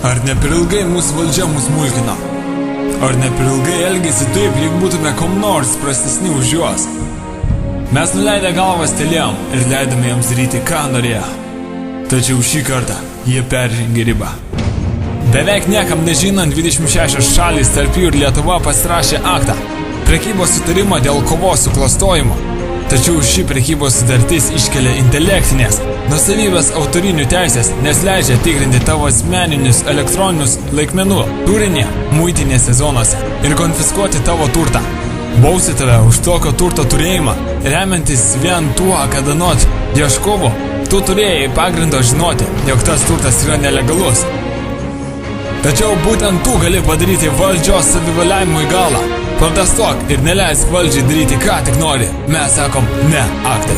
Ar ne per ilgai mūsų valdžia mus mulkino? Ar ne per ilgai elgėsi taip, lyg būtume kom nors prastesni už juos? Mes nuleidę galvas tylėjom ir leidome jiems daryti, ką norėjo. Tačiau šį kartą jie peržengė ribą. Beveik niekam nežinant, 26 šalys, tarp jų ir Lietuva, pasirašė aktą prekybos sutarimą dėl kovos su klastojimu. Tačiau ši prekybos sutartis iškelia intelektinės nuosavybės autorinių teisės, nes leidžia tikrinti tavo asmeninius elektroninius laikmenų turinį muitinėse zonose ir konfiskuoti tavo turtą. Bausi tave už tokio turto turėjimą, remiantis vien tuo, kad anot ieškovo, tu turėjai pagrindo žinoti, jog tas turtas yra nelegalus. Tačiau būtent tu gali padaryti valdžios savivaliavimui galą. Protestuok ir neleisk valdžiai daryti, ką tik nori. Mes sakom ne aktai.